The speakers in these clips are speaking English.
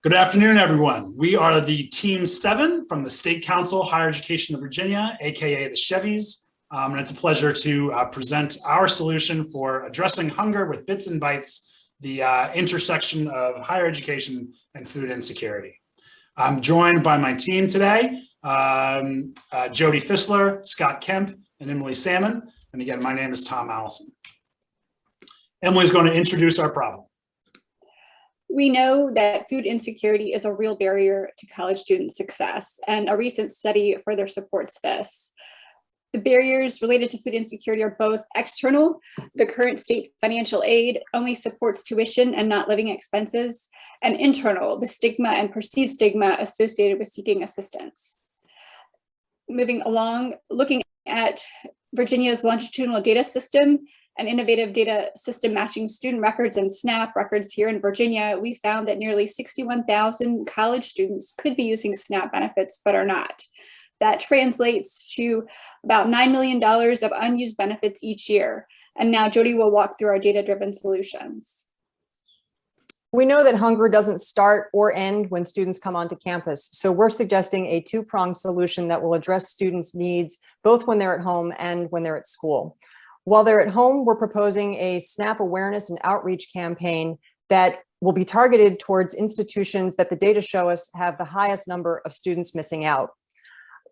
Good afternoon, everyone. We are the Team 7 from the State Council Higher Education of Virginia, aka the SCHEVies, and it's a pleasure to present our solution for addressing hunger with Bits and Bytes, the intersection of higher education and food insecurity. I'm joined by my team today, Jody Fissler, Scott Kemp, and Emily Salmon. And again, my name is Tom Allison. Emily's going to introduce our problem. We know that food insecurity is a real barrier to college student success, and a recent study further supports this. The barriers related to food insecurity are both external. The current state financial aid only supports tuition and not living expenses, and internal, the stigma and perceived stigma associated with seeking assistance. Moving along, looking at Virginia's longitudinal data system, an innovative data system matching student records and SNAP records here in Virginia, we found that nearly 61,000 college students could be using SNAP benefits, but are not. That translates to about $9 million of unused benefits each year. And now Jody will walk through our data-driven solutions. We know that hunger doesn't start or end when students come onto campus. So we're suggesting a two-pronged solution that will address students' needs, both when they're at home and when they're at school. While they're at home, we're proposing a SNAP awareness and outreach campaign that will be targeted towards institutions that the data show us have the highest number of students missing out.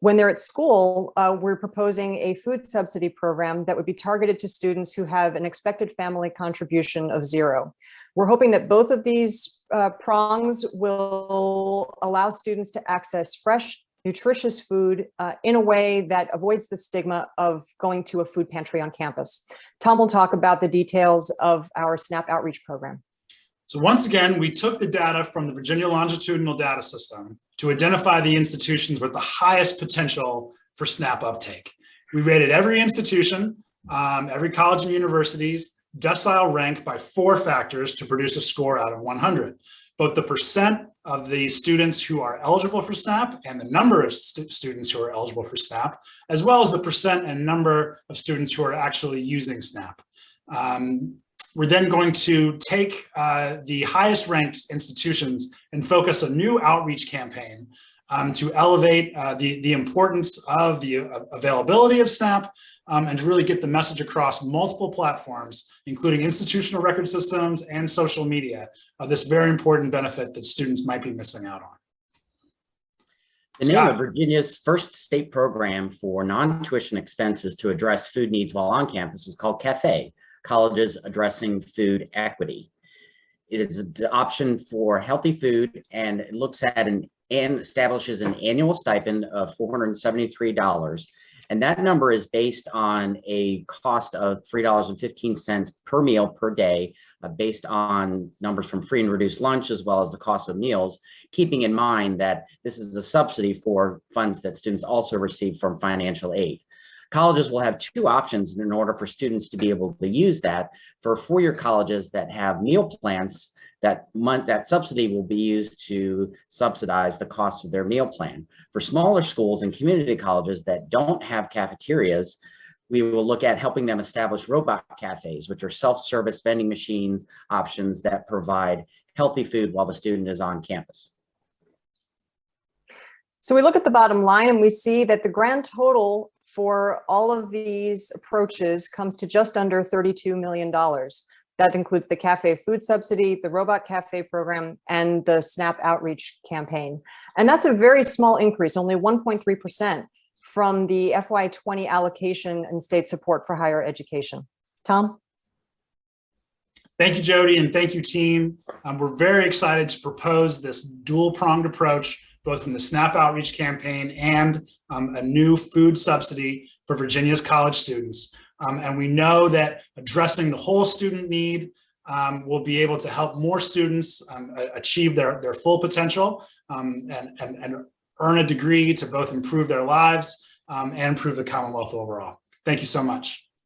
When they're at school, we're proposing a food subsidy program that would be targeted to students who have an expected family contribution of 0. We're hoping that both of these prongs will allow students to access fresh, nutritious food in a way that avoids the stigma of going to a food pantry on campus. Tom will talk about the details of our SNAP outreach program. So once again, we took the data from the Virginia longitudinal data system to identify the institutions with the highest potential for SNAP uptake. We rated every institution, every college and university's decile rank by 4 factors to produce a score out of 100. Both the percent of the students who are eligible for SNAP and the number of students who are eligible for SNAP, as well as the percent and number of students who are actually using SNAP. We're then going to take the highest ranked institutions and focus a new outreach campaign to elevate the importance of the availability of SNAP and to really get the message across multiple platforms, including institutional record systems and social media, of this very important benefit that students might be missing out on. The name of Virginia's first state program for non-tuition expenses to address food needs while on campus is called CAFE, Colleges Addressing Food Equity. It is an option for healthy food, and it looks at and establishes an annual stipend of $473. And that number is based on a cost of $3.15 per meal per day, based on numbers from free and reduced lunch, as well as the cost of meals, keeping in mind that this is a subsidy for funds that students also receive from financial aid. Colleges will have 2 options in order for students to be able to use that. For 4-year colleges that have meal plans, that subsidy will be used to subsidize the cost of their meal plan. For smaller schools and community colleges that don't have cafeterias, we will look at helping them establish robot cafes, which are self-service vending machine options that provide healthy food while the student is on campus. So we look at the bottom line and we see that the grand total for all of these approaches comes to just under $32 million. That includes the cafe food subsidy, the robot cafe program, and the SNAP outreach campaign. And that's a very small increase, only 1.3% from the FY20 allocation and state support for higher education. Tom? Thank you, Jody, and thank you, team. We're very excited to propose this dual-pronged approach, both from the SNAP outreach campaign and a new food subsidy for Virginia's college students. And we know that addressing the whole student need will be able to help more students achieve their full potential and earn a degree to both improve their lives and improve the Commonwealth overall. Thank you so much.